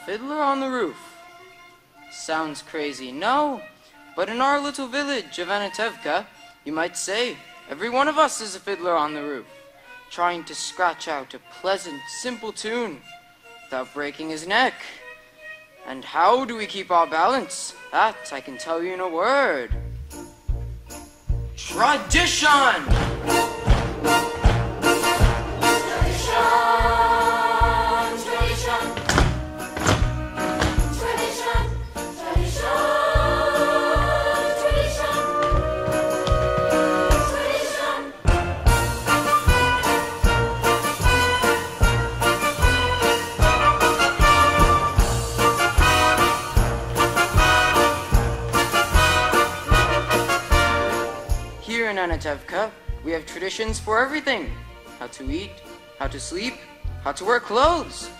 fiddler on the roof. Sounds crazy, no? But in our little village of Anatevka, you might say, every one of us is a fiddler on the roof, trying to scratch out a pleasant, simple tune without breaking his neck. And how do we keep our balance? That I can tell you in a word. Tradition! Here in Anatevka, we have traditions for everything. How to eat, how to sleep, how to wear clothes.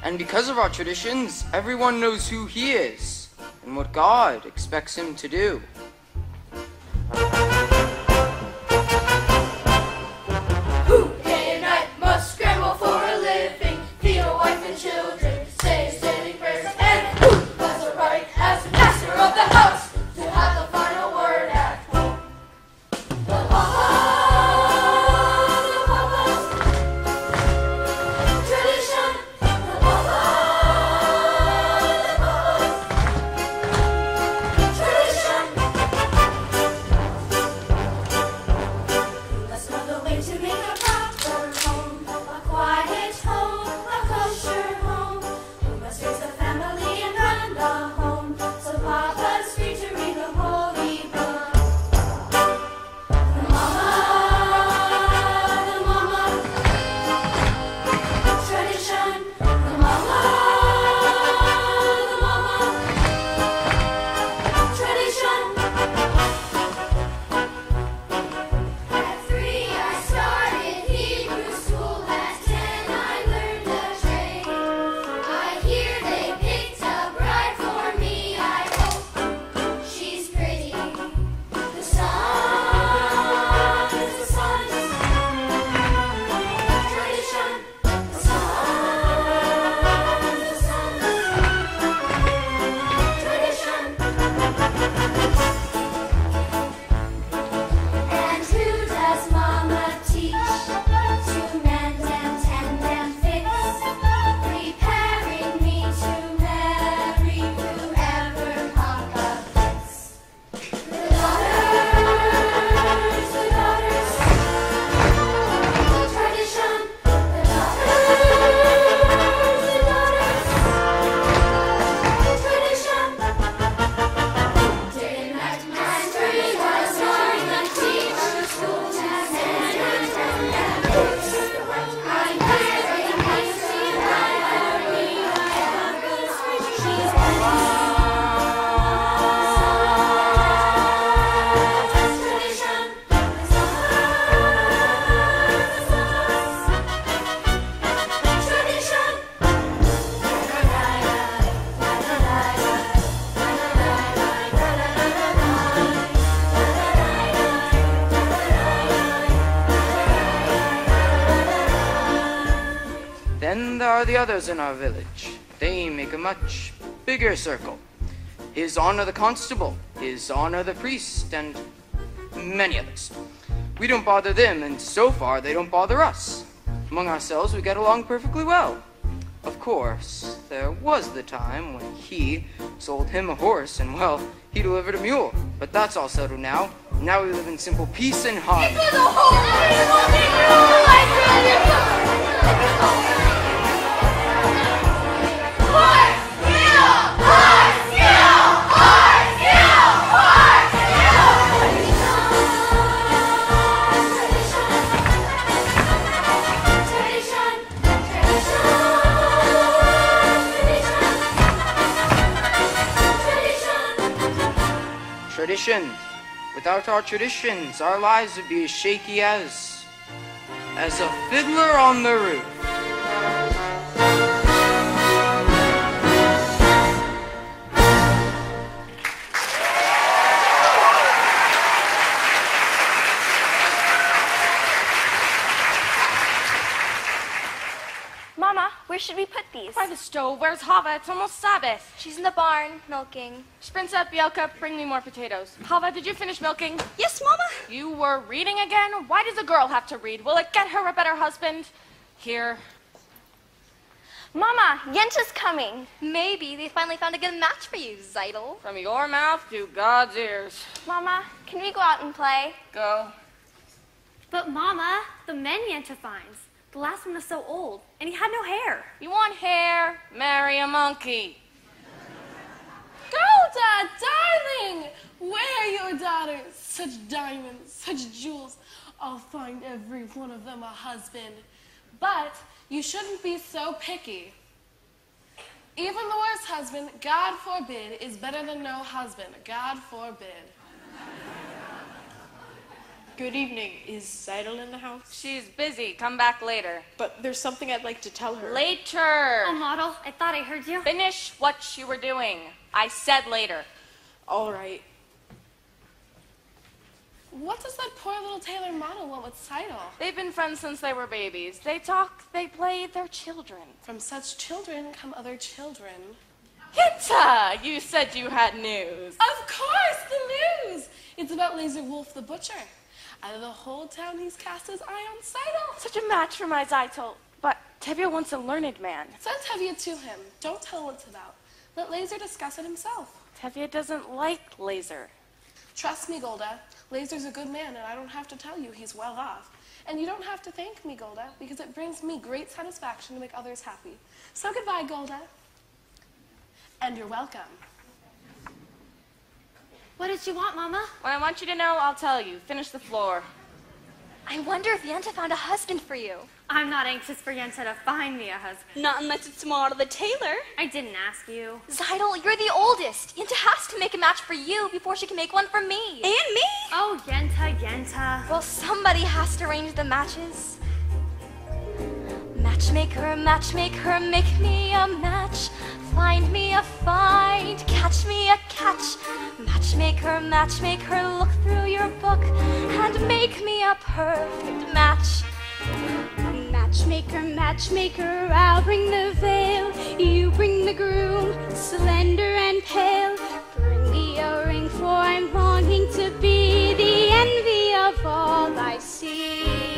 And because of our traditions, everyone knows who he is and what God expects him to do. Who day and night must scramble for a living, feed a wife and children, say daily prayers, and who has the right as master of the house to have the final word at home? The Chava's tradition. The Chava's tradition. Who must know the way to make a proper home, a quiet home, a kosher home? Who must raise the family and run the home, so Papa's free to read the holy book? The mama tradition. The mama tradition. At 3 I started Hebrew school. At 10 I learned the trade. I hear they picked a bride for me. I hope she's pretty. The sons tradition. The tradition. And who does Mama teach to mend and tend and fix, preparing me to marry whoever Papa picks? The daughters tradition. The daughters tradition. Day and night, my dream was learning and teach the school to mend and tend and fix. I'm marrying my sweet Valerie, my uncle's rich, she's tradition. Tradition. Then there are the others in our village. They make a much bigger circle. His Honor the Constable, His Honor the Priest, and many others. We don't bother them, and so far they don't bother us. Among ourselves we get along perfectly well. Of course, there was the time when he sold him a horse, and well, he delivered a mule. But that's all settled now. Now we live in simple peace and harmony. Tradition. Without our traditions, our lives would be as shaky as a fiddler on the roof. Mama, where should we put these? please. By the stove. Where's Chava? It's almost Sabbath. She's in the barn, milking. Sprinza, Bielka, bring me more potatoes. Chava, did you finish milking? Yes, Mama. You were reading again? Why does a girl have to read? Will it get her a better husband? Here. Mama, Yenta's coming. Maybe they finally found a good match for you, Tzeitel. From your mouth to God's ears. Mama, can we go out and play? Go. But Mama, the men Yenta finds. The last one was so old, and he had no hair. You want hair? Marry a monkey. Golda, darling! Where are your daughters? Such diamonds, such jewels. I'll find every one of them a husband. But you shouldn't be so picky. Even the worst husband, God forbid, is better than no husband. God forbid. Good evening. Is Tzeitel in the house? She's busy. Come back later. But there's something I'd like to tell her. Later. Oh, Model, I thought I heard you. Finish what you were doing. I said later. All right. What does that poor little tailor model want with Tzeitel? They've been friends since they were babies. They talk, they play, they're children. From such children come other children. Yenta, you said you had news. Of course, the news! It's about Laser Wolf the Butcher. Out of the whole town, he's cast his eye on Tzeitel. Such a match for my Tzeitel. But Tevye wants a learned man. Send Tevye to him. Don't tell him what it's about. Let Laser discuss it himself. Tevye doesn't like Laser. Trust me, Golda. Laser's a good man, and I don't have to tell you he's well off. And you don't have to thank me, Golda, because it brings me great satisfaction to make others happy. So goodbye, Golda. And you're welcome. What did you want, Mama? When I want you to know, I'll tell you. Finish the floor. I wonder if Yenta found a husband for you. I'm not anxious for Yenta to find me a husband. Not unless it's Model the tailor. I didn't ask you. Tzeitel, you're the oldest. Yenta has to make a match for you before she can make one for me. And me? Oh, Yenta, Yenta. Well, somebody has to arrange the matches. Matchmaker, matchmaker, make me a match. Find me a find, catch me a catch. Matchmaker, matchmaker, look through your book and make me a perfect match. Matchmaker, matchmaker, I'll bring the veil. You bring the groom, slender and pale. Bring me a ring, for I'm longing to be the envy of all I see.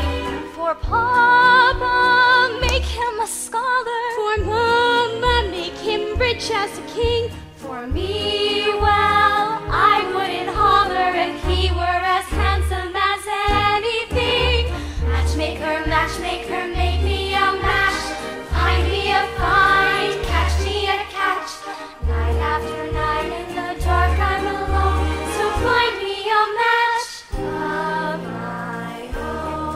For Papa, make him a scholar. For Mama, make him rich as a king. For me, well, I wouldn't holler if he were as handsome as anything. Matchmaker, matchmaker, make me a match. Find me a find, catch me a catch. Night after night in the dark I'm alone, so find me a match of my own.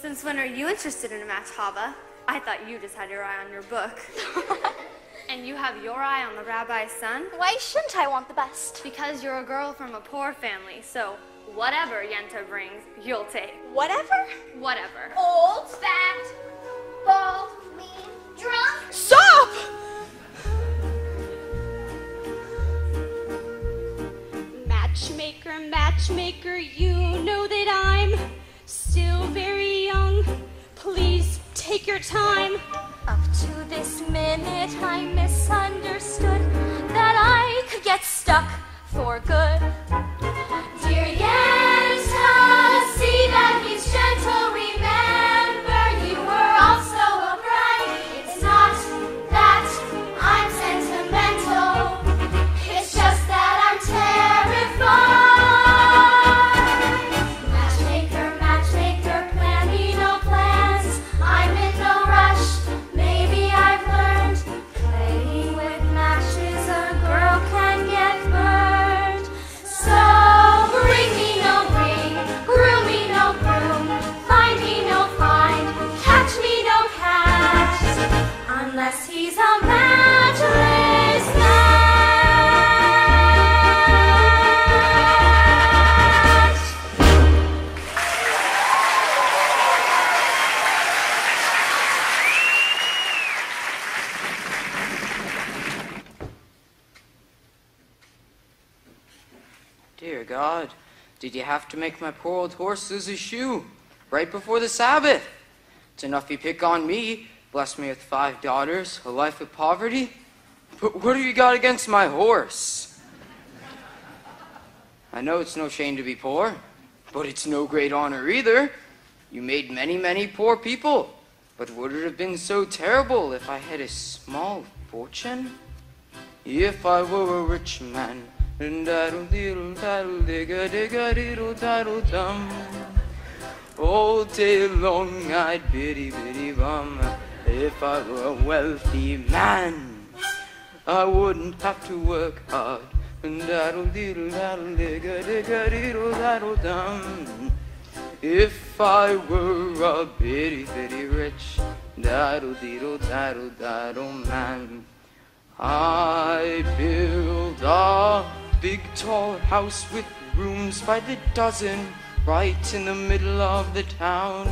Since when are you interested in a match, Chava? I thought you just had your eye on your book. And you have your eye on the rabbi's son? Why shouldn't I want the best? Because you're a girl from a poor family, so whatever Yenta brings, you'll take. Whatever? Whatever. Old, fat, bald, mean, drunk. Stop! Matchmaker, matchmaker, you know that I'm still very young. Please take your time. Up to this minute I misunderstood that I could get stuck for good. Dear Yenta, see that he's gentle. Remember, you were also a bride. It's not that I'm sentimental, it's just that I'm terrified. Matchmaker, matchmaker, plan me no plans. I'm in no rush. Maybe I've learned playing with matches, a girl can get burned. So bring me no ring, groom me no groom, find me no find, catch me no catch, unless he's a matchless match. Dear God, did you have to make my poor old horse lose his shoe right before the Sabbath? It's enough you pick on me, bless me with 5 daughters, a life of poverty. But what have you got against my horse? I know it's no shame to be poor, but it's no great honor either. You made many, many poor people. But would it have been so terrible if I had a small fortune? If I were a rich man, diddle-daddle-digga-digga-diddle-daddle-dum. All day long I'd biddy-biddy-bum. If I were a wealthy man, I wouldn't have to work hard. Daddle-diddle-daddle-digga-digga-diddle-daddle-dum. If I were a bitty-bitty rich daddle-diddle-daddle-daddle man, I'd build a big tall house with rooms by the dozen right in the middle of the town.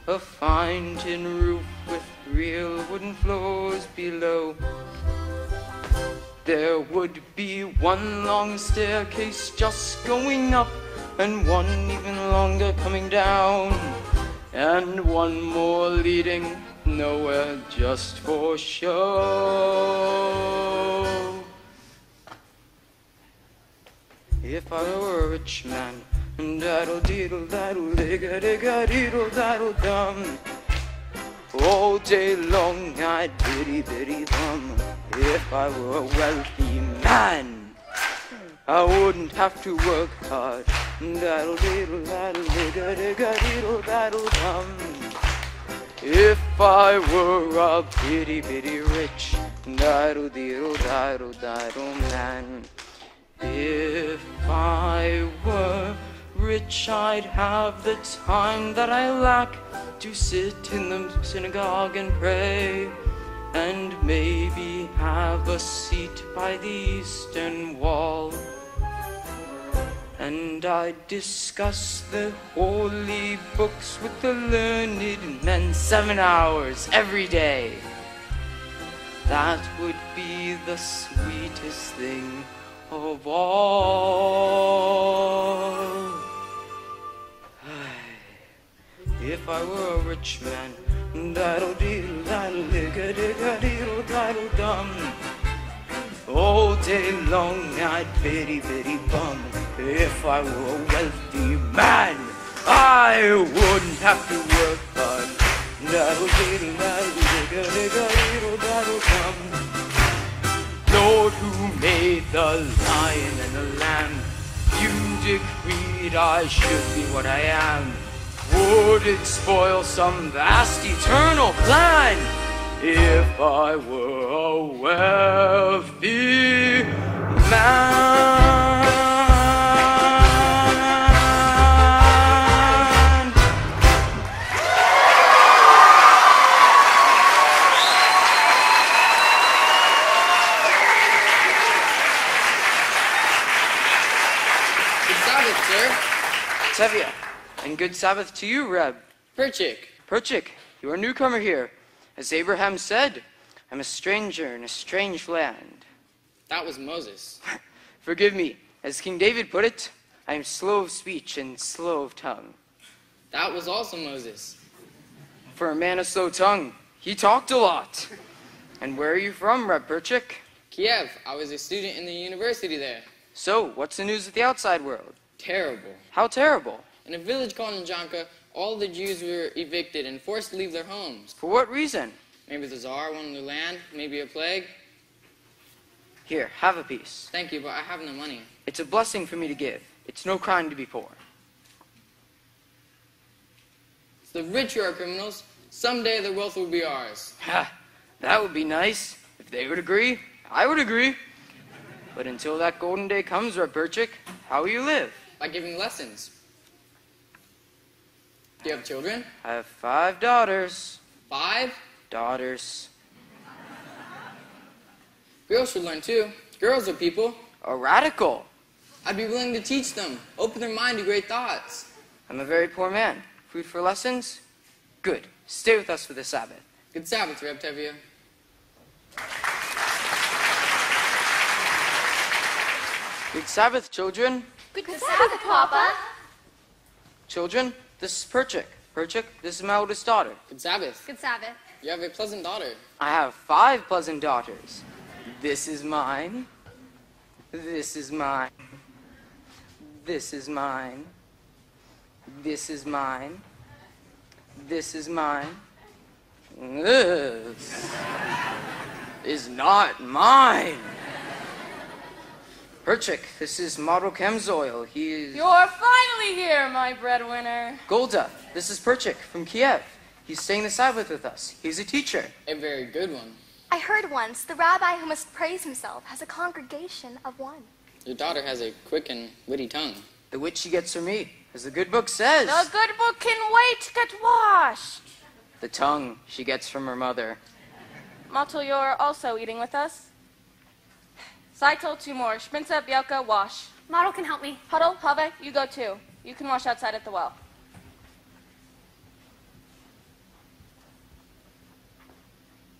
A fine tin roof with real wooden floors below. There would be one long staircase just going up, and one even longer coming down, and one more leading nowhere just for show. If I were a rich man, daddle-diddle-daddle-digga-digga-diddle-daddle-dum, all day long I'd biddy-biddy-bum. If I were a wealthy man, I wouldn't have to work hard. Daddle-diddle-daddle-digga-digga-diddle-daddle-dum. If I were a bitty-bitty rich daddle-diddle-daddle-daddle man. If I were rich, I'd have the time that I lack to sit in the synagogue and pray, and maybe have a seat by the eastern wall. And I'd discuss the holy books with the learned men 7 hours every day. That would be the sweetest thing of all. If I were a rich man, daddle-diddle-daddle-digga-digga-diddle-daddle-dum, all day long I'd bitty-bitty-bum. If I were a wealthy man, I wouldn't have to work hard. Daddle-diddle-daddle-digga-digga-diddle-daddle-dum. Lord, who made the lion and the lamb, you decreed I should be what I am. Would it spoil some vast eternal plan if I were a wealthy man? Good Sabbath, sir. Tevye. And good Sabbath to you, Reb. Perchik. Perchik, you are a newcomer here. As Abraham said, I'm a stranger in a strange land. That was Moses. Forgive me. As King David put it, I am slow of speech and slow of tongue. That was also Moses. For a man of slow tongue, he talked a lot. And where are you from, Reb Perchik? Kiev. I was a student in the university there. So, what's the news of the outside world? Terrible. How terrible? In a village called Anatevka, all the Jews were evicted and forced to leave their homes. For what reason? Maybe the Tsar wanted their land, maybe a plague. Here, have a piece. Thank you, but I have no money. It's a blessing for me to give. It's no crime to be poor. The rich who are criminals, someday their wealth will be ours. Ha! That would be nice. If they would agree, I would agree. But until that golden day comes, Reb Perchik, how will you live? By giving lessons. Do you have children? I have 5 daughters. 5? Daughters. Girls should learn too. Girls are people. A radical. I'd be willing to teach them, open their mind to great thoughts. I'm a very poor man. Food for lessons? Good. Stay with us for the Sabbath. Good Sabbath, Reb Tevye. Good Sabbath, children. Good Sabbath, Papa. Children, this is Perchik. Perchik, this is my oldest daughter. Good Sabbath. Good Sabbath. You have a pleasant daughter. I have 5 pleasant daughters. This is mine. This is mine. This is mine. This is mine. This is mine. This is not mine. Perchik, this is Model Chemzoil. He is... You're finally here, my breadwinner. Golda, this is Perchik from Kiev. He's staying the Sabbath with us. He's a teacher. A very good one. I heard once the rabbi who must praise himself has a congregation of one. Your daughter has a quick and witty tongue. The which she gets from me, as the good book says. The good book can wait to get washed. The tongue she gets from her mother. Mottel, you're also eating with us? Tzeitel, 2 more. Sprinza, Bielka, wash. Model can help me. Hodel, Chava, you go too. You can wash outside at the well.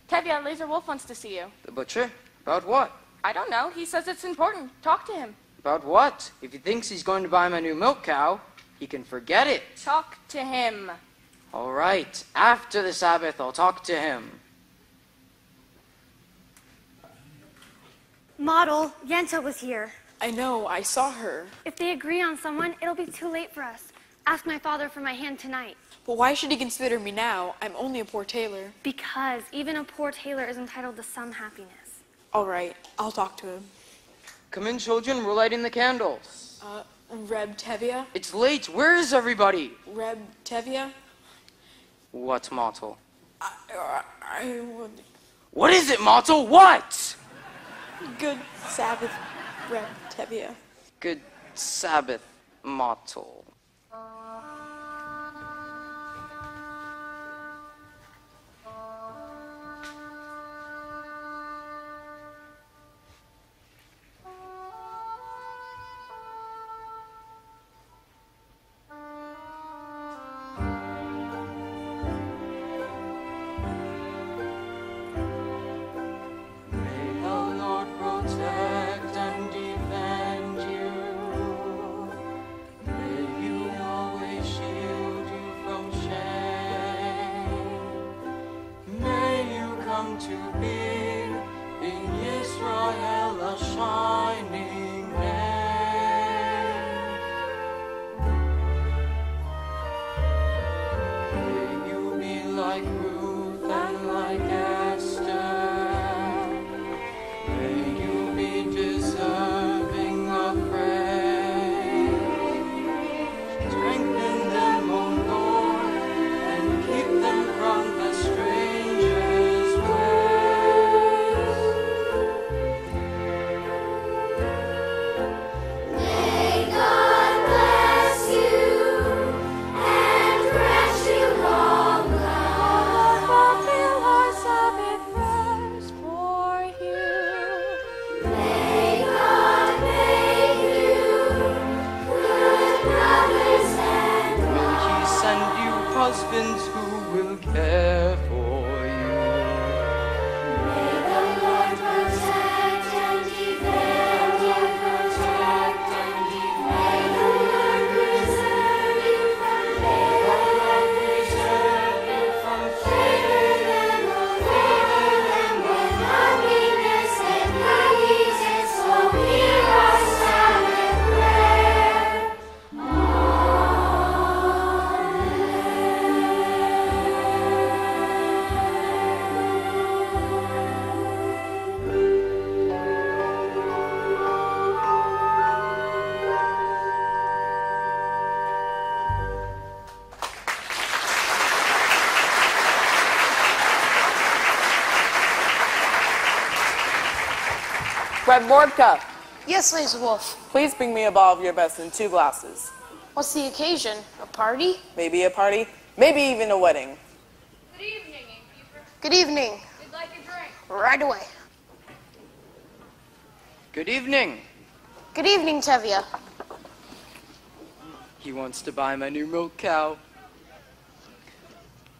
Tevye, Laser Wolf wants to see you. The butcher? About what? I don't know. He says it's important. Talk to him. About what? If he thinks he's going to buy my new milk cow, he can forget it. Talk to him. All right. After the Sabbath, I'll talk to him. Model, Yenta was here. I know, I saw her. If they agree on someone, it'll be too late for us. Ask my father for my hand tonight. But why should he consider me now? I'm only a poor tailor. Because even a poor tailor is entitled to some happiness. All right, I'll talk to him. Come in, children. We're lighting the candles. Reb Tevye? It's late. Where is everybody? Reb Tevye? What, Mottel? I would... What is it, Mottel? What? Good Sabbath, Reb Tevye. Good Sabbath, Mottel. Husbands who will care for you. May the Lord protect and defend you, protect and defend. May the Lord preserve you from favor them with happiness and happiness. So hear our Sabbath prayer. Red Vodka, Yes, Laser Wolf. please bring me a bottle of your best in 2 glasses. What's the occasion? A party? Maybe a party, maybe even a wedding. Good evening, innkeeper. Good evening. You'd like a drink? Right away. Good evening. Good evening, Tevye. He wants to buy my new milk cow.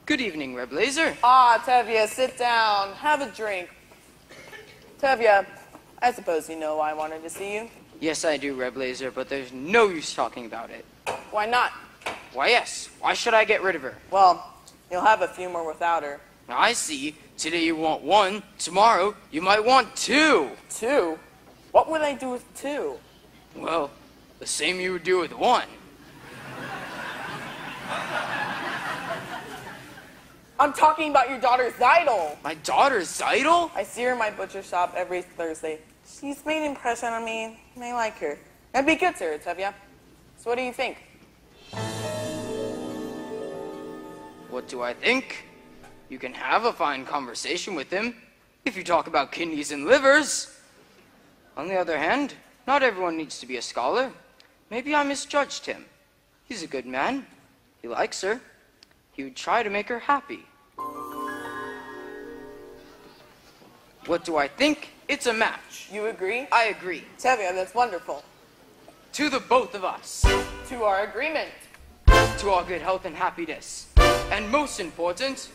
Good evening, Reb Laser. Ah, Tevye, sit down. Have a drink. Tevye, I suppose you know why I wanted to see you. Yes, I do, Reb Laser, but there's no use talking about it. Why not? Why, yes. Why should I get rid of her? Well, you'll have a few more without her. I see. Today you want one. Tomorrow you might want two. Two? What would I do with two? Well, the same you would do with one. I'm talking about your daughter Tzeitel. My daughter Tzeitel? I see her in my butcher shop every Thursday. She's made an impression on me, and I like her. I'd be good to her, Tevye. So what do you think? What do I think? You can have a fine conversation with him if you talk about kidneys and livers. On the other hand, not everyone needs to be a scholar. Maybe I misjudged him. He's a good man. He likes her. He would try to make her happy. What do I think? It's a match. You agree? I agree. Tevye, that's wonderful. To the both of us. To our agreement. To our good health and happiness. And most important,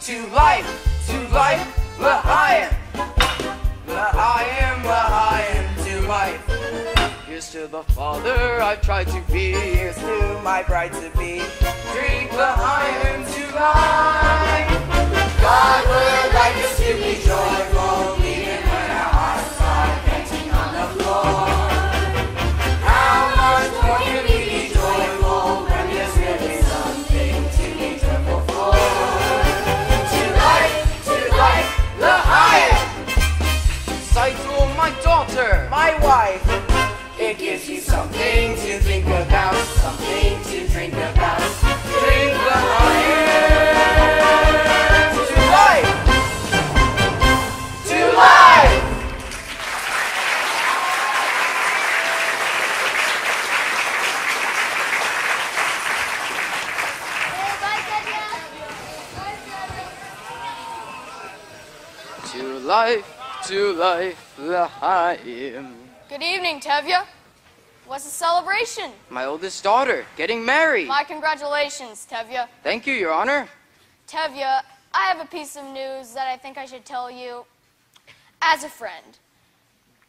to life. To life, l'chaim. L'chaim, to life. Here's to the father I've tried to be. Here's to my bride-to-be. Drink l'chaim to life. God would like us to be joyful, even when our hearts are panting on the floor. How much more can we be joyful when there's really something to be joyful for? To life, l'chaim. Tzeitel, my daughter. My wife. It gives you something to think about, something to drink about. Drink l'chaim. To life, l'chaim. Good evening, Tevye. What's the celebration? My oldest daughter, getting married. My congratulations, Tevye. Thank you, Your Honor. Tevye, I have a piece of news that I think I should tell you as a friend.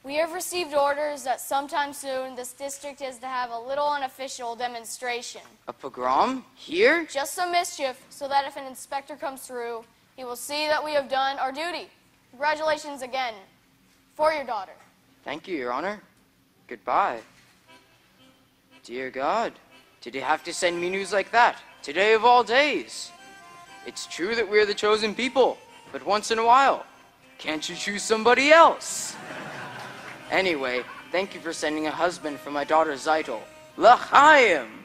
We have received orders that sometime soon this district is to have a little unofficial demonstration. A pogrom? Here? Just some mischief, so that if an inspector comes through, he will see that we have done our duty. Congratulations again, for your daughter. Thank you, Your Honor. Goodbye. Dear God, did you have to send me news like that? Today of all days. It's true that we're the chosen people, but once in a while, can't you choose somebody else? Anyway, thank you for sending a husband for my daughter Tzeitel. L'chaim!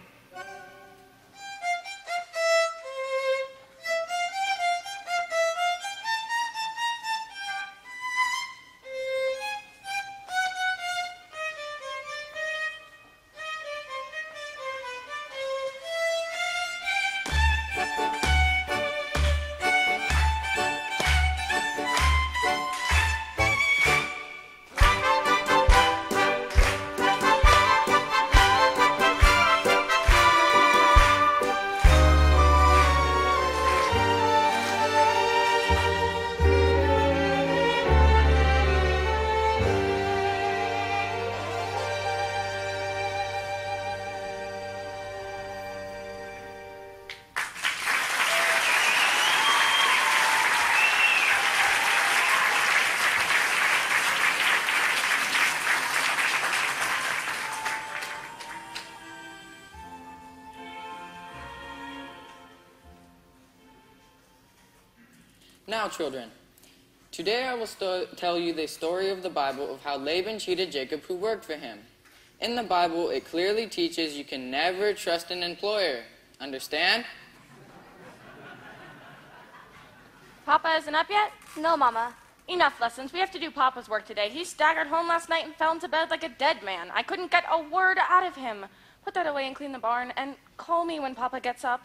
Now, children, today I will tell you the story of the Bible of how Laban cheated Jacob who worked for him. In the Bible, it clearly teaches you can never trust an employer. Understand? Papa isn't up yet? No, Mama. Enough lessons. We have to do Papa's work today. He staggered home last night and fell into bed like a dead man. I couldn't get a word out of him. Put that away and clean the barn, and call me when Papa gets up.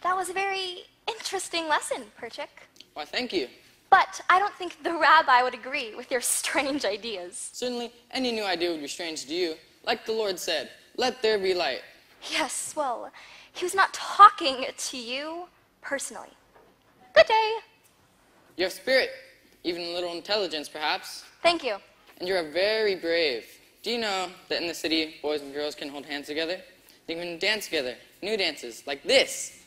That was a very interesting lesson, Perchik. Why, thank you. But I don't think the rabbi would agree with your strange ideas. Certainly, any new idea would be strange to you. Like the Lord said, let there be light. Yes, well, he was not talking to you personally. Good day. You have spirit, even a little intelligence, perhaps. Thank you. And you are very brave. Do you know that in the city, boys and girls can hold hands together? They can dance together, new dances, like this.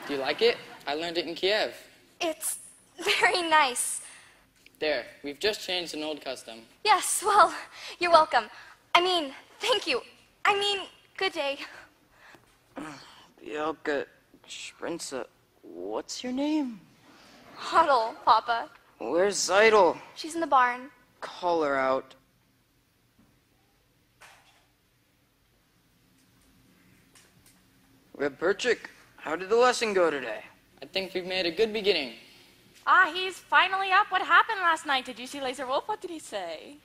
Do you like it? I learned it in Kiev. It's very nice. There, we've just changed an old custom. Yes, well, you're welcome. I mean, thank you. I mean, good day. Bielka, Sprinza, what's your name? Hodel, Papa. Where's Tzeitel? She's in the barn. Call her out. Reb Perchik, how did the lesson go today? I think we've made a good beginning. Ah, he's finally up. What happened last night? Did you see Laser Wolf? What did he say?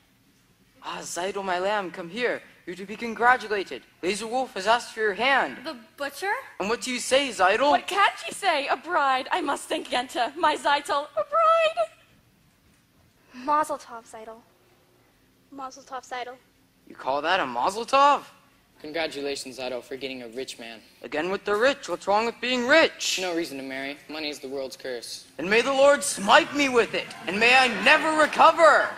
Ah, Tzeitel, my lamb, come here. You're to be congratulated. Laser Wolf has asked for your hand. The butcher? And what do you say, Tzeitel? What can't she say? A bride. I must thank Yenta, my Tzeitel. A bride. Mazel tov, Tzeitel. Mazel tov, Tzeitel. You call that a mazel tov? Congratulations, Otto, for getting a rich man. Again with the rich. What's wrong with being rich? No reason to marry. Money is the world's curse. And may the Lord smite me with it, and may I never recover.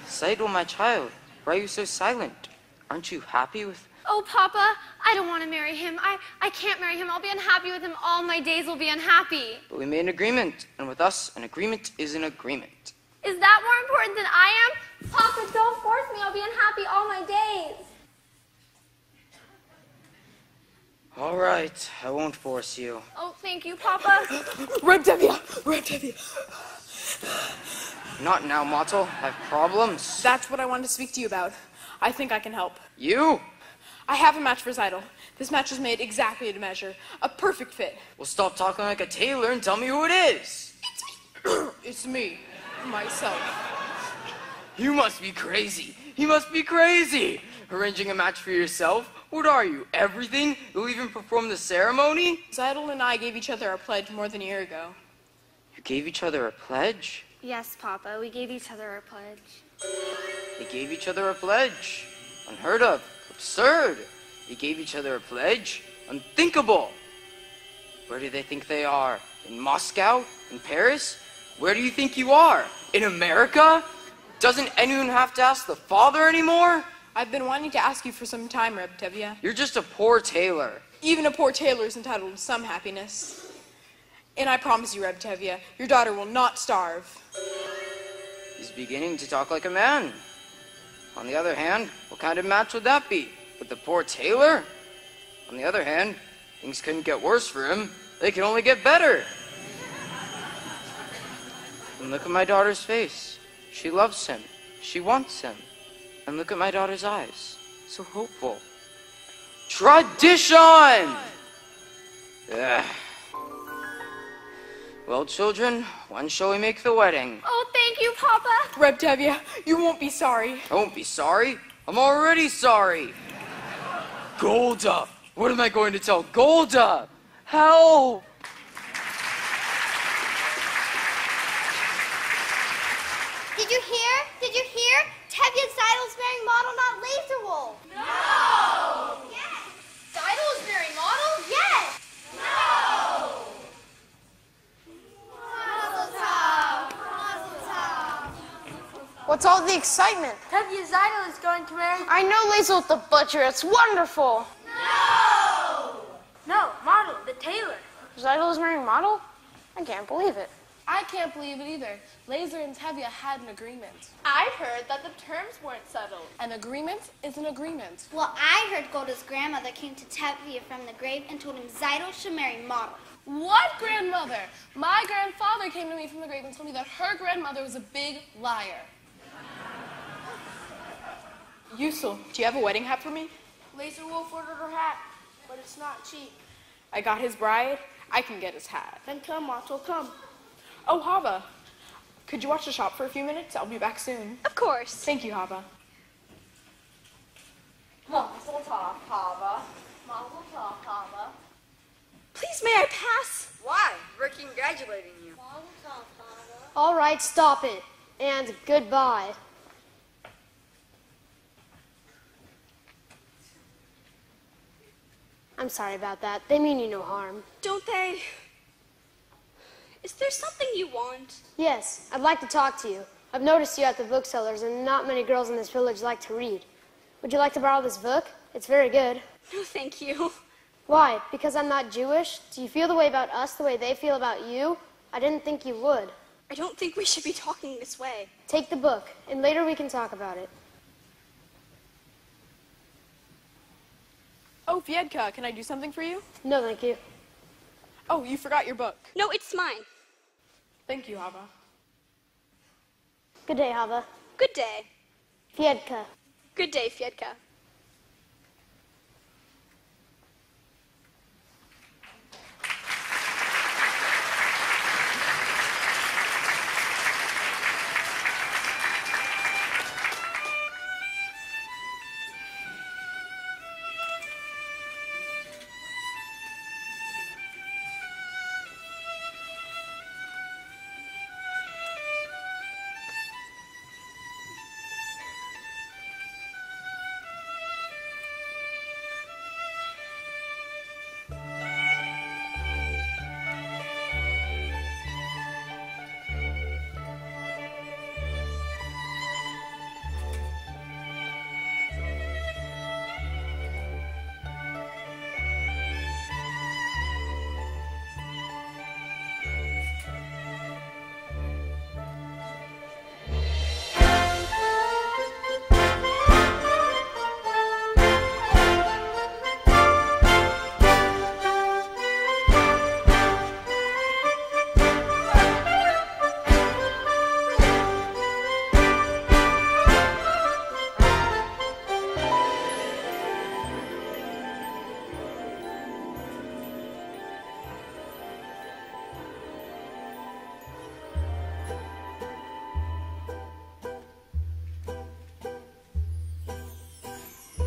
Tzeitel, my child, why are you so silent? Aren't you happy with... Oh, Papa, I don't want to marry him. I can't marry him. I'll be unhappy with him. All my days will be unhappy. But we made an agreement, and with us, an agreement is an agreement. Is that more important than I am? Papa, don't force me. I'll be unhappy all my days. All right, I won't force you. Oh, thank you, Papa. Reb Tevye! Reb Tevye! Not now, Mottel. Have problems? That's what I wanted to speak to you about. I think I can help. You? I have a match for Tzeitel. This match is made exactly to measure. A perfect fit. Well, stop talking like a tailor and tell me who it is. It's me. Myself. You must be crazy. He must be crazy. Arranging a match for yourself? What are you, everything? You'll even perform the ceremony? Tzeitel and I gave each other a pledge more than a year ago. You gave each other a pledge? Yes, Papa, we gave each other a pledge. They gave each other a pledge. Unheard of. Absurd. They gave each other a pledge. Unthinkable. Where do they think they are? In Moscow? In Paris? Where do you think you are? In America? Doesn't anyone have to ask the father anymore? I've been wanting to ask you for some time, Reb Tevye. You're just a poor tailor. Even a poor tailor is entitled to some happiness. And I promise you, Reb Tevye, your daughter will not starve. He's beginning to talk like a man. On the other hand, what kind of match would that be? With the poor tailor? On the other hand, things couldn't get worse for him. They could only get better. And look at my daughter's face. She loves him. She wants him. And look at my daughter's eyes. So hopeful. Tradition! Ugh. Well, children, when shall we make the wedding? Oh, thank you, Papa. Reb Tevye, you won't be sorry. I won't be sorry. I'm already sorry. Golda! What am I going to tell Golda? Help! Did you hear? Did you hear? Tevye and Tzeitel is marrying Model, not Laser Wolf. No! Yes! Tzeitel is marrying Model? Yes! No! Mazel tov! Mazel tov! What's all the excitement? Tevye Tzeitel is going to marry... I know Laser with the butcher. It's wonderful. No! No, Model, the tailor. Tzeitel is marrying Model? I can't believe it. I can't believe it either. Laser and Tevye had an agreement. I've heard that the terms weren't settled. An agreement is an agreement. Well, I heard Golda's grandmother came to Tevye from the grave and told him Tzeitel should marry Model. What grandmother? My grandfather came to me from the grave and told me that her grandmother was a big liar. Yusel, do you have a wedding hat for me? Laser Wolf ordered her hat, but it's not cheap. I got his bride. I can get his hat. Then come, Otto, come. Oh, Chava, could you watch the shop for a few minutes? I'll be back soon. Of course. Thank you, Chava. Mazel tov, Chava. Mazel tov, Chava. Please, may I pass? Why? We're congratulating you. Mazel tov, Chava. All right, stop it. And goodbye. I'm sorry about that. They mean you no harm. Don't they? Is there something you want? Yes, I'd like to talk to you. I've noticed you at the booksellers, and not many girls in this village like to read. Would you like to borrow this book? It's very good. No, thank you. Why? Because I'm not Jewish? Do you feel the way about us the way they feel about you? I didn't think you would. I don't think we should be talking this way. Take the book, and later we can talk about it. Oh, Fiedka, can I do something for you? No, thank you. Oh, you forgot your book. No, it's mine. Thank you, Chava. Good day, Chava. Good day. Fiedka. Good day, Fiedka.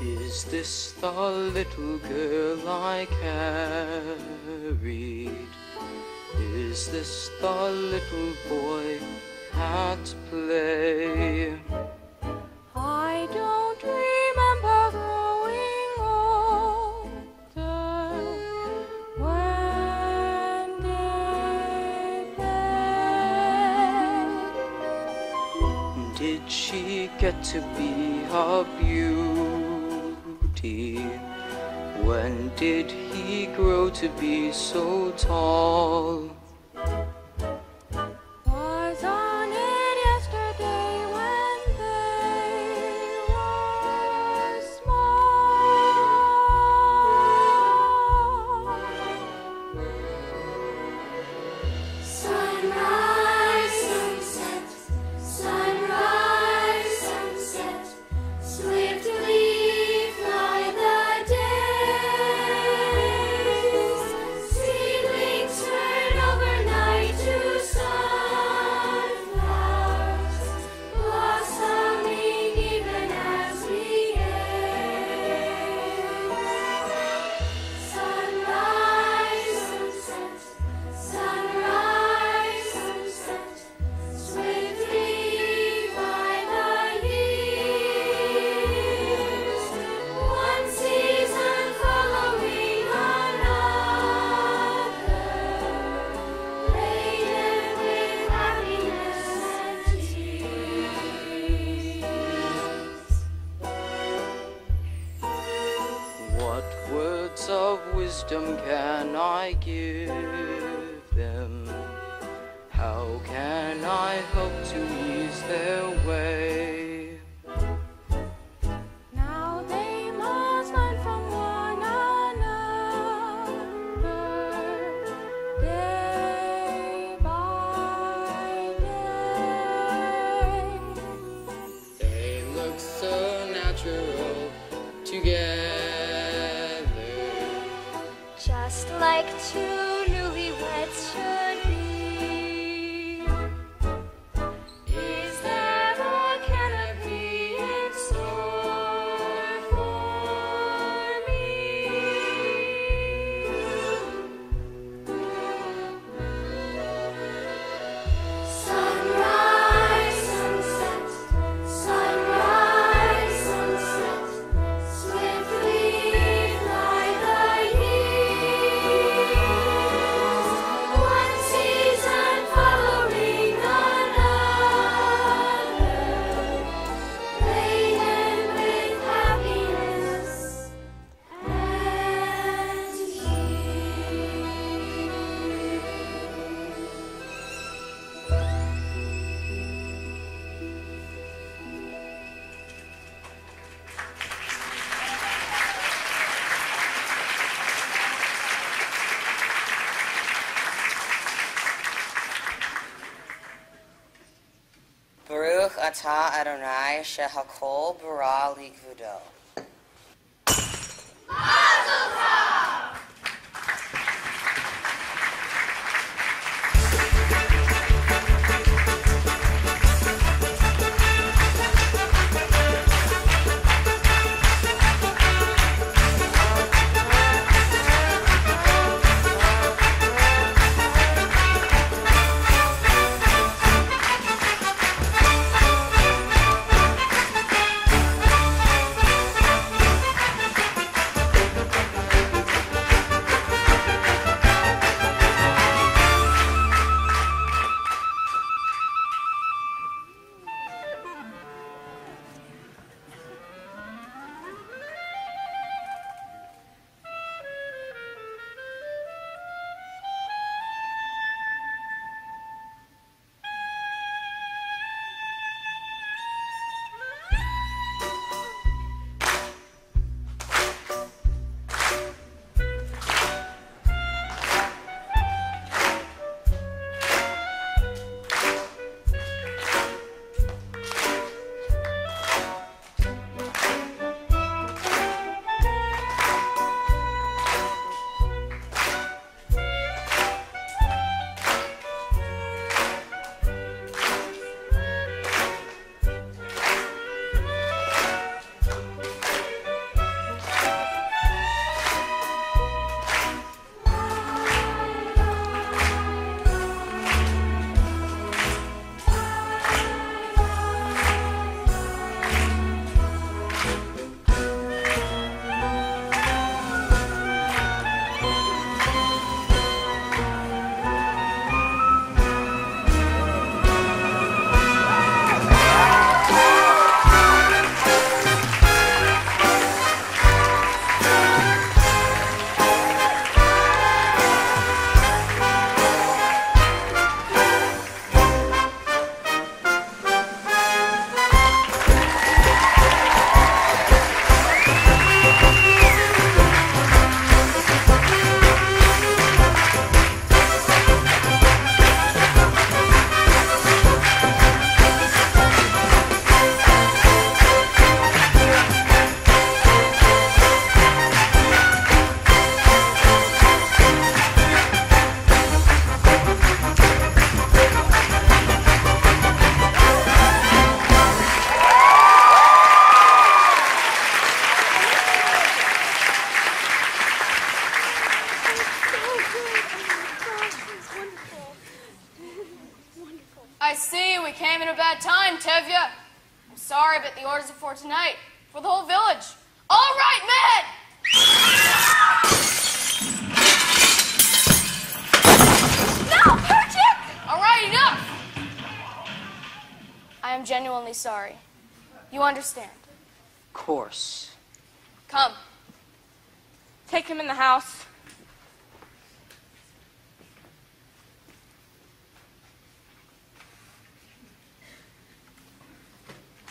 Is this the little girl I carried? Is this the little boy at play? I don't remember growing older. When did they? Did she get to be a beauty? When did he grow to be so tall? Wasn't it yesterday when they were small? Sunrise, sunset, sunrise, sunset, swiftly fly the days. Seedlings turn overnight to sunflowers, blossoming even as we age. Sunrise, sunset, sunrise, sunset, swiftly fly the years. One season following another, laden with happiness and tears. What words of wisdom can I give them? How can I help to ease their way? Now they must learn from one another, day by day. They look so natural together. Just like two newlyweds should be. Is there a ata Adonai shehakol bara likvudo. I see we came at a bad time, Tevye. I'm sorry, but the orders are for tonight, for the whole village. All right, men! No, Perchik! All right, enough! I am genuinely sorry. You understand? Of course. Come. Take him in the house.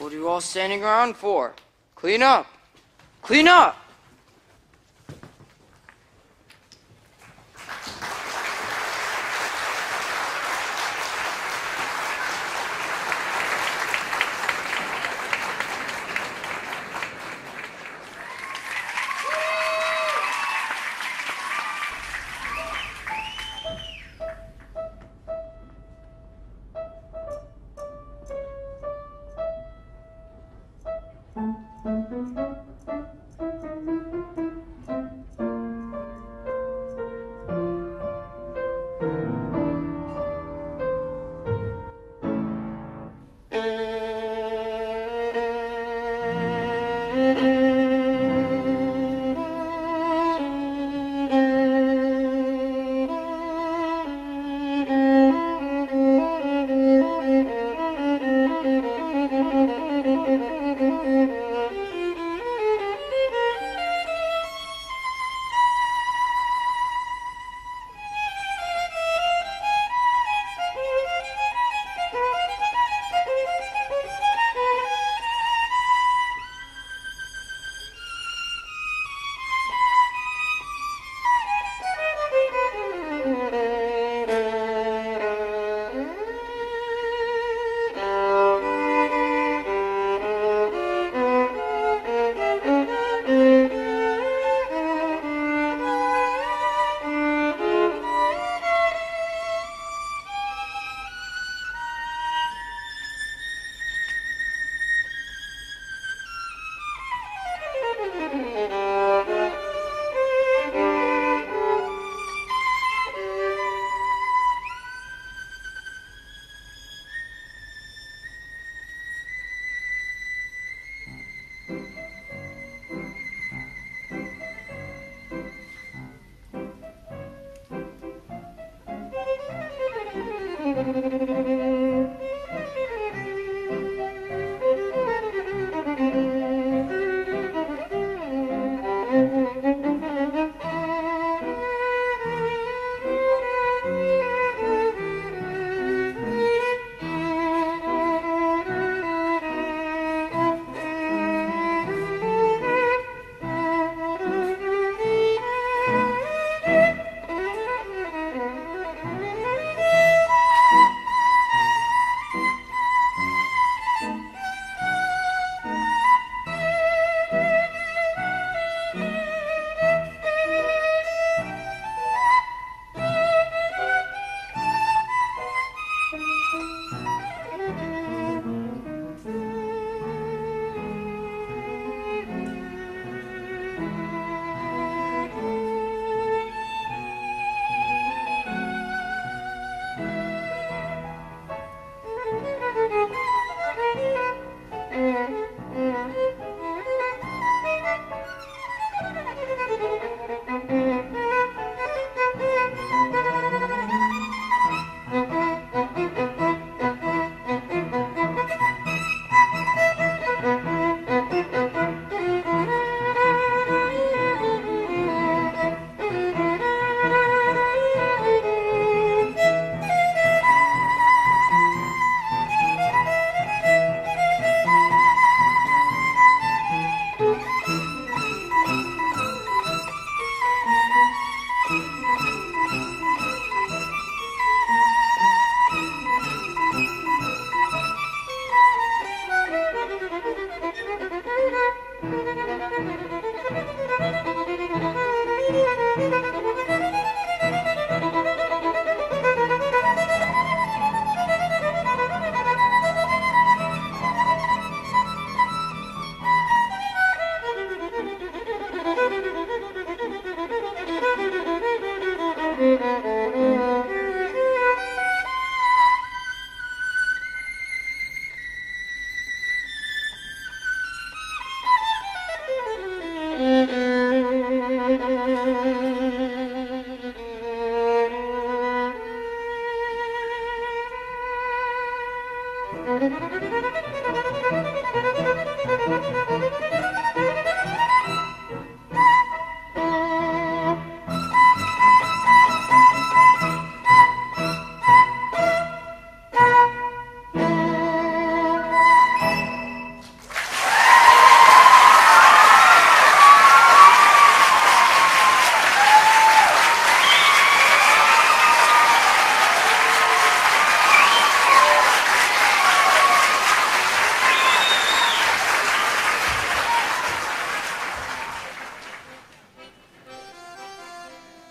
What are you all standing around for? Clean up! Clean up!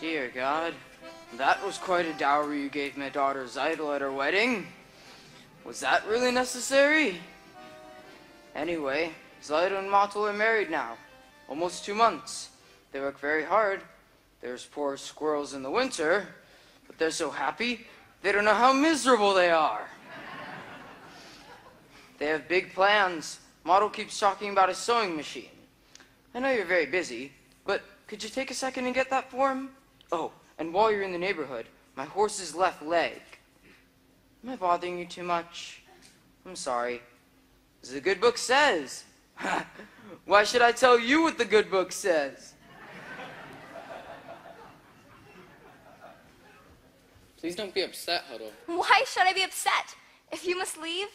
Dear God, that was quite a dowry you gave my daughter Tzeitel at her wedding. Was that really necessary? Anyway, Tzeitel and Mattel are married now. Almost 2 months. They work very hard. There's poor squirrels in the winter, but they're so happy, they don't know how miserable they are. They have big plans. Mattel keeps talking about a sewing machine. I know you're very busy, but could you take a second and get that for him? Oh, and while you're in the neighborhood, my horse's left leg. Am I bothering you too much? I'm sorry. As the good book says. Why should I tell you what the good book says? Please don't be upset, Hodel. Why should I be upset? If you must leave,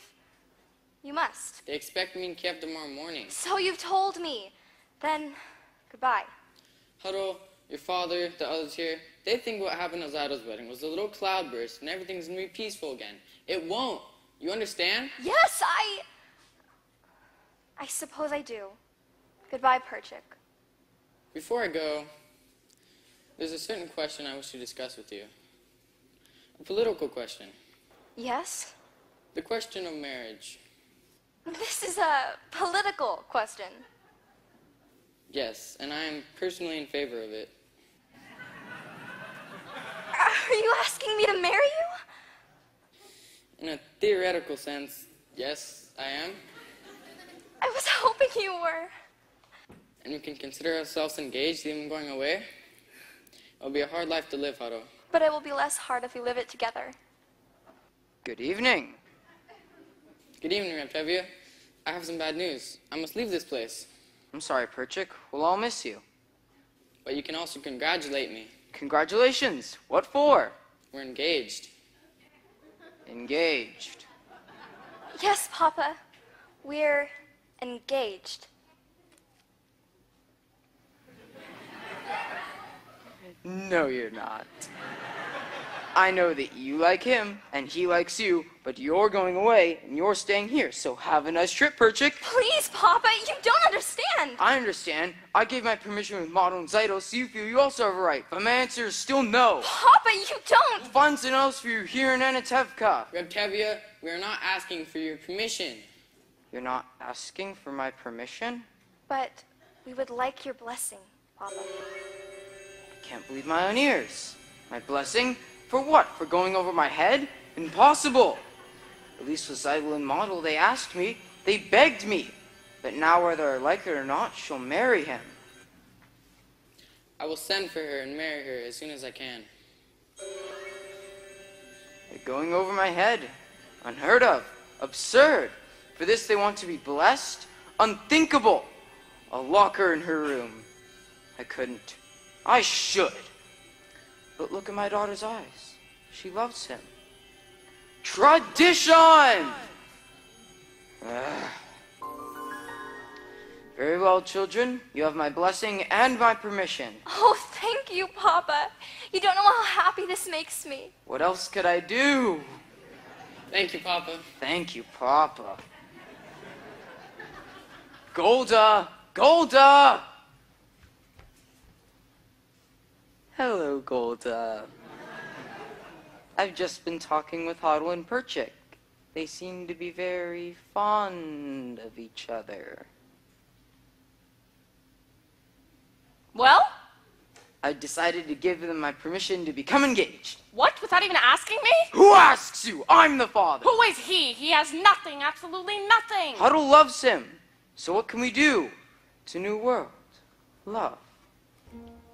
you must. They expect me in Kiev tomorrow morning. So you've told me. Then, goodbye. Hodel, your father, the others here, they think what happened at Tzeitel's wedding was a little cloudburst and everything's going to be peaceful again. It won't. You understand? Yes, I suppose I do. Goodbye, Perchik. Before I go, there's a certain question I wish to discuss with you. A political question. Yes? The question of marriage. This is a political question. Yes, and I am personally in favor of it. Are you asking me to marry you? In a theoretical sense, yes, I am. I was hoping you were. And we can consider ourselves engaged, even going away. It'll be a hard life to live, Hodel. But it will be less hard if we live it together. Good evening. Good evening, Reb Tevye. I have some bad news. I must leave this place. I'm sorry, Perchik. We'll all miss you. But you can also congratulate me. Congratulations. What for? We're engaged. Engaged. Yes, Papa. We're engaged. No, you're not. I know that you like him, and he likes you, but you're going away, and you're staying here, so have a nice trip, Perchik. Please, Papa, you don't understand. I understand. I gave my permission with Model and Tzeitel, so you feel you also have a right. But my answer is still no. Papa, you don't. We'll find something else for you here in Anatevka. Reb Tevye, we are not asking for your permission. You're not asking for my permission? But we would like your blessing, Papa. I can't believe my own ears. My blessing? For what? For going over my head? Impossible! At least with Tzeitel and Model, they asked me. They begged me. But now, whether I like it or not, she'll marry him. I will send for her and marry her as soon as I can. They're going over my head. Unheard of. Absurd. For this they want to be blessed? Unthinkable. I'll lock her in her room. I couldn't. I should. But look at my daughter's eyes. She loves him. Tradition! Very well, children. You have my blessing and my permission. Oh, thank you, Papa. You don't know how happy this makes me. What else could I do? Thank you, Papa. Thank you, Papa. Golda! Golda! Hello, Golda. I've just been talking with Hodel and Perchik. They seem to be very fond of each other. Well? I decided to give them my permission to become engaged. What? Without even asking me? Who asks you? I'm the father. Who is he? He has nothing, absolutely nothing. Hodel loves him. So what can we do? It's a new world. Love.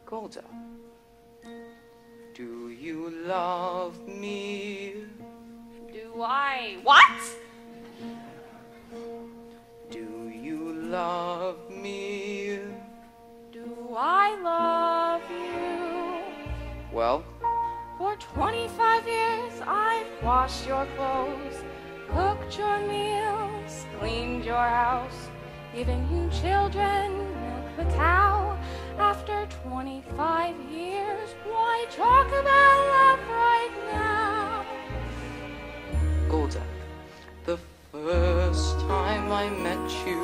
Golda. Do you love me? Do I? What? Do you love me? Do I love you? Well? For 25 years I've washed your clothes, cooked your meals, cleaned your house, given you children, milked the cow. After 25 years, why talk about love right now? Golda, the first time I met you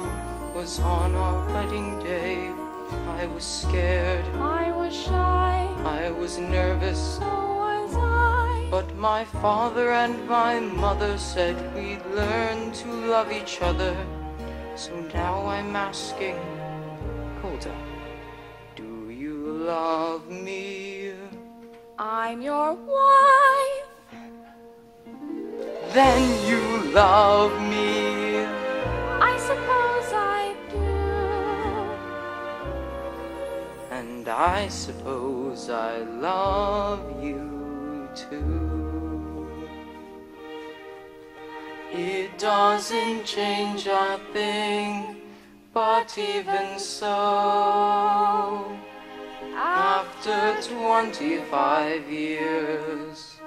was on our wedding day. I was scared. I was shy. I was nervous. So was I. But my father and my mother said we'd learn to love each other. So now I'm asking, Golda, do you love me? I'm your wife. Then you love me. I suppose I do. And I suppose I love you too. It doesn't change a thing, but even so, after 25 years,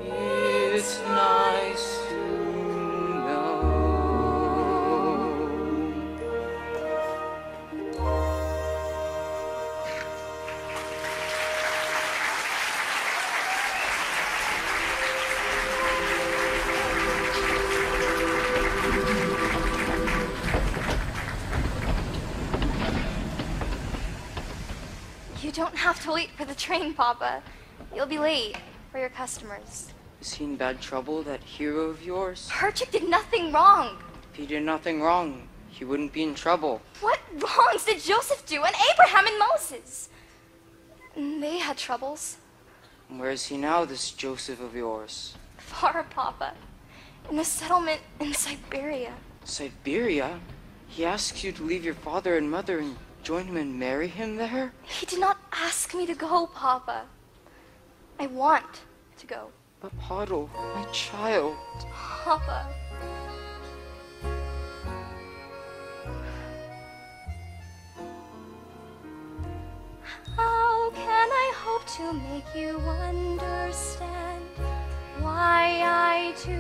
it's nice to know. You don't have to wait for the train, Papa. You'll be late for your customers. Is he in bad trouble, that hero of yours? Perchik did nothing wrong. If he did nothing wrong, he wouldn't be in trouble. What wrongs did Joseph do, and Abraham and Moses? They had troubles. Where is he now, this Joseph of yours? Far, Papa. In a settlement in Siberia. Siberia? He asks you to leave your father and mother and join him and marry him there? He did not ask me to go, Papa. I want to go. But Hodel, my child. Papa. How can I hope to make you understand why I do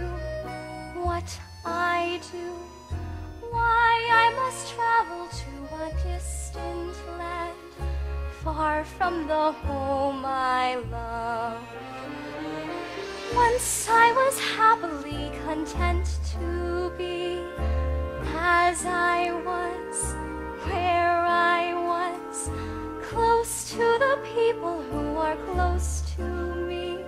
what I do? Why I must travel to a distant land, far from the home I love. Once I was happily content to be as I was, where I was, close to the people who are close to me,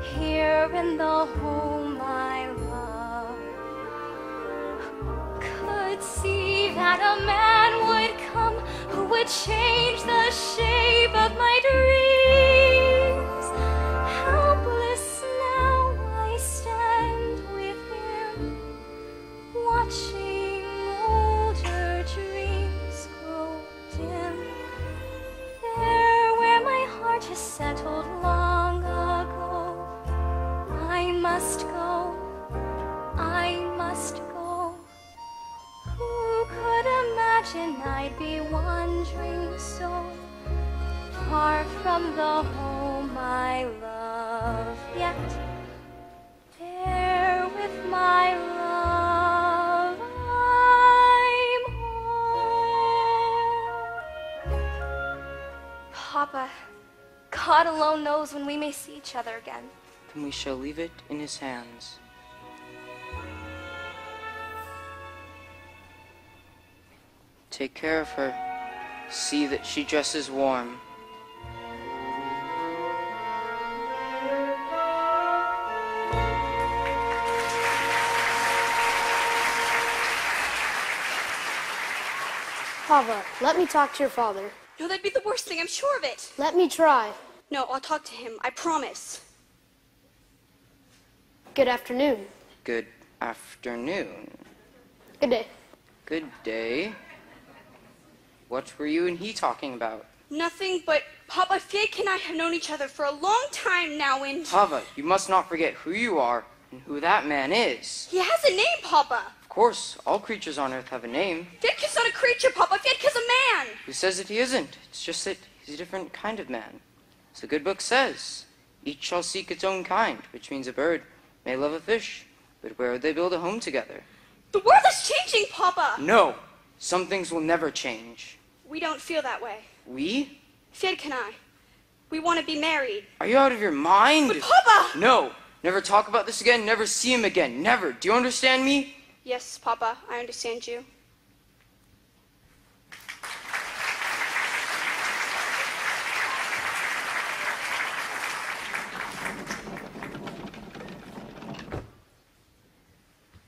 here in the home I love. Could see that a man would come who would change the shape of my dreams. Helpless now I stand with him, watching older dreams grow dim. There where my heart is settled long ago, I must go, I must go. Who could imagine I'd be wandering so far from the home I love? Yet there with my love I'm home. Papa, God alone knows when we may see each other again. Then we shall leave it in his hands. Take care of her. See that she dresses warm. Chava, let me talk to your father. No, that'd be the worst thing, I'm sure of it. Let me try. No, I'll talk to him, I promise. Good afternoon. Good afternoon. Good day. Good day. What were you and he talking about? Nothing, but Papa Fiedka and I have known each other for a long time now, and... Chava, you must not forget who you are and who that man is. He has a name, Papa. Of course, all creatures on earth have a name. Fiedka's not a creature, Papa. Fiedka's a man. Who says that he isn't? It's just that he's a different kind of man. As the good book says, each shall seek its own kind, which means a bird may love a fish, but where would they build a home together? The world is changing, Papa. No, some things will never change. We don't feel that way. We? Fiedka and I. We want to be married. Are you out of your mind? But Papa! No, never talk about this again, never see him again, never. Do you understand me? Yes, Papa, I understand you.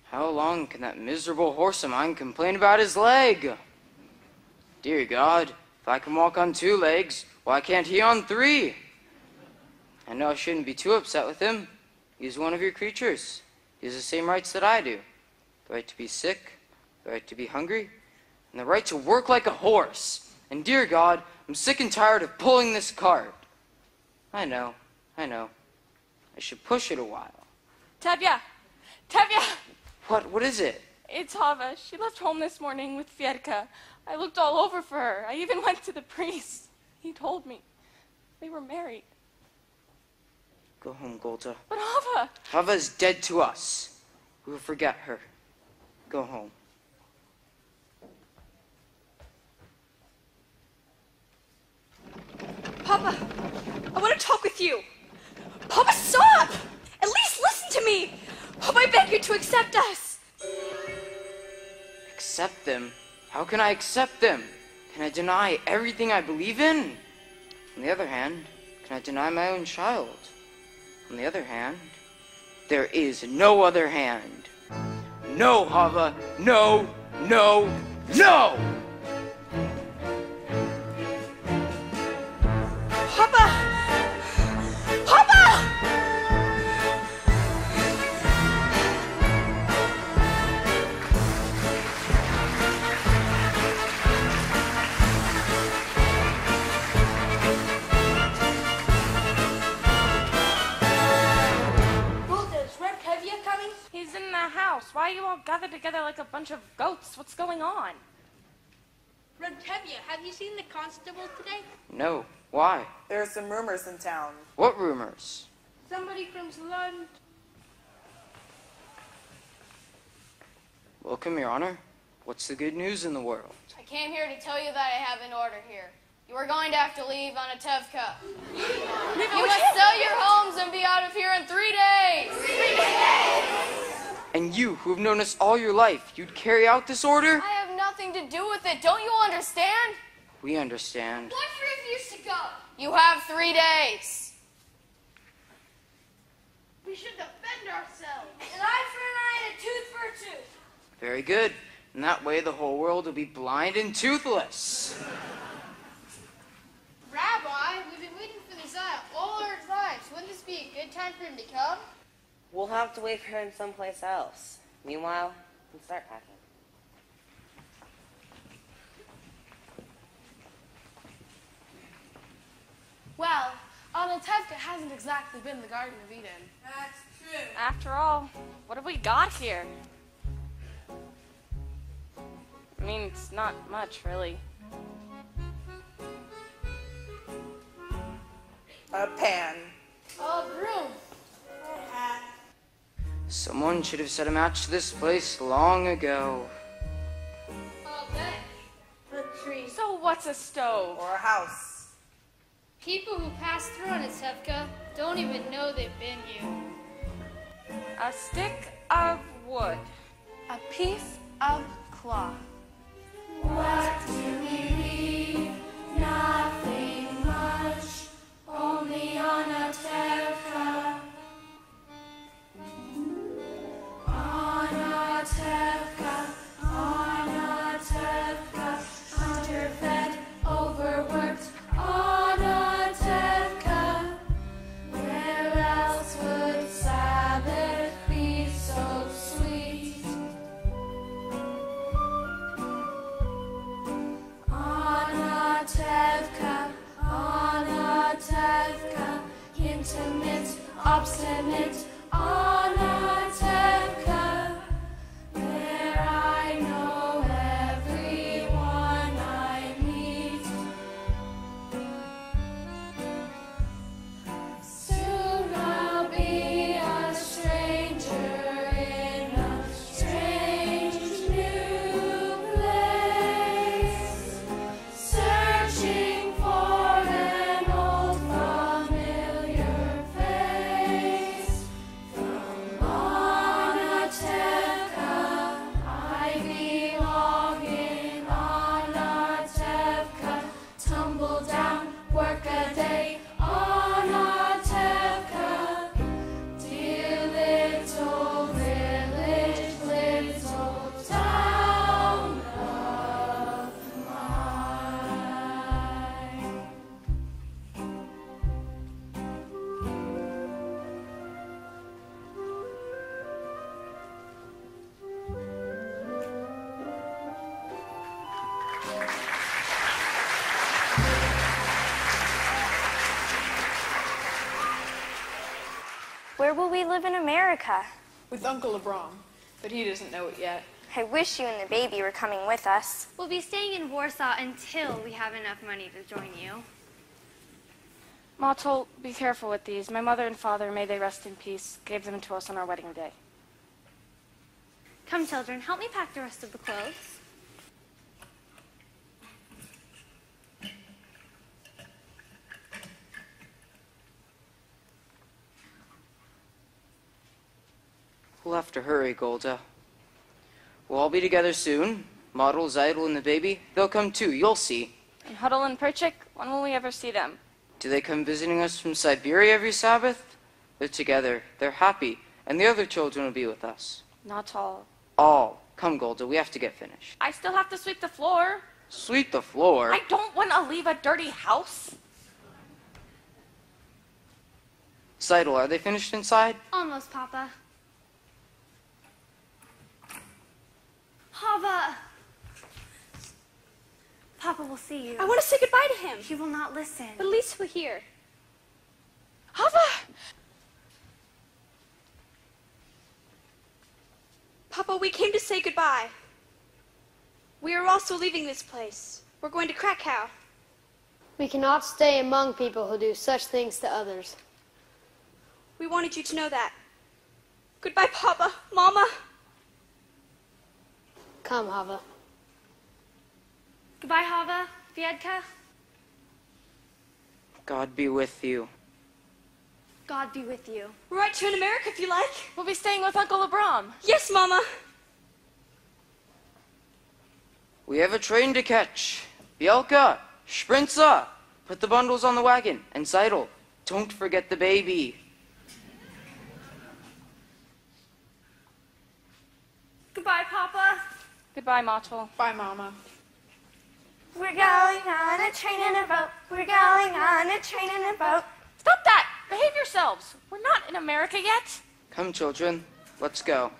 How long can that miserable horse of mine complain about his leg? Dear God, if I can walk on 2 legs, why can't he on 3? I know I shouldn't be too upset with him. He's one of your creatures. He has the same rights that I do. The right to be sick, the right to be hungry, and the right to work like a horse. And dear God, I'm sick and tired of pulling this cart. I know. I should push it a while. Tevye! Tevye! What is it? It's Chava. She left home this morning with Fiedka. I looked all over for her. I even went to the priest. He told me. They were married. Go home, Golda. But Chava! Chava is dead to us. We will forget her. Go home. Papa, I want to talk with you. Papa, stop! At least listen to me. Papa, I beg you to accept us. Accept them? How can I accept them? Can I deny everything I believe in? On the other hand, can I deny my own child? On the other hand, there is no other hand. No, Chava. No, no, no! Papa! Papa! He's in the house. Why are you all gathered together like a bunch of goats? What's going on? Tevye, have you seen the constable today? No. Why? There are some rumors in town. What rumors? Somebody from London. Welcome, Your Honor. What's the good news in the world? I came here to tell you that I have an order here. You are going to have to leave Anatevka. You must sell your homes and be out of here in 3 days. 3 days! And you, who have known us all your life, you'd carry out this order? I have nothing to do with it. Don't you understand? We understand. What refused to go? You have 3 days. We should defend ourselves. An eye for an eye and a tooth for a tooth. Very good. And that way the whole world will be blind and toothless. Rabbi, we've been waiting for this eye all our lives. Wouldn't this be a good time for him to come? We'll have to wait for him someplace else. Meanwhile, we can start packing. Well, Anatevka hasn't exactly been the Garden of Eden. That's true. After all, what have we got here? I mean, it's not much, really. A pan. A broom. A hat. Someone should have set a match to this place long ago. A bench. A tree. So what's a stove? Or a house. People who pass through Anatevka don't even know they've been here. A stick of wood. A piece of cloth. What do we leave? Nothing much. Only Anatevka. Anatevka. Anatevka. Underfed, overworked. Anatevka. Where else would Sabbath be so sweet? Anatevka, Anatevka, intimate, obstinate, Anatevka, where I know everyone I meet. Soon I'll be a stranger in a strange new place, searching for an old familiar face. From Anatevka, I belong in Anatevka. Tumble down, work a day, Anatevka. Dear little village, little town of mine. Where will we live in America? With Uncle Abram, but he doesn't know it yet. I wish you and the baby were coming with us. We'll be staying in Warsaw until we have enough money to join you. Tzeitel, be careful with these. My mother and father, may they rest in peace, gave them to us on our wedding day. Come, children, help me pack the rest of the clothes. We'll have to hurry, Golda. We'll all be together soon. Model, Tzeitel, and the baby. They'll come too, you'll see. And Hodel and Perchik, when will we ever see them? Do they come visiting us from Siberia every Sabbath? They're together. They're happy. And the other children will be with us. Not all. All. Come, Golda, we have to get finished. I still have to sweep the floor. Sweep the floor? I don't want to leave a dirty house. Tzeitel, are they finished inside? Almost, Papa. Chava! Papa will see you. I want to say goodbye to him. He will not listen. But at least we're here. Chava! Oh, we came to say goodbye. We are also leaving this place. We're going to Krakow. We cannot stay among people who do such things to others. We wanted you to know that. Goodbye, Papa, Mama. Come, Chava. Goodbye, Chava, Viedka. God be with you. God be with you. We'll write to you in America if you like. We'll be staying with Uncle Abram. Yes, Mama. We have a train to catch. Bielka, Sprinza, put the bundles on the wagon. And Tzeitel, don't forget the baby. Goodbye, Papa. Goodbye, Machel. Bye, Mama. We're going on a train and a boat. We're going on a train and a boat. Stop that! Behave yourselves. We're not in America yet. Come, children, let's go.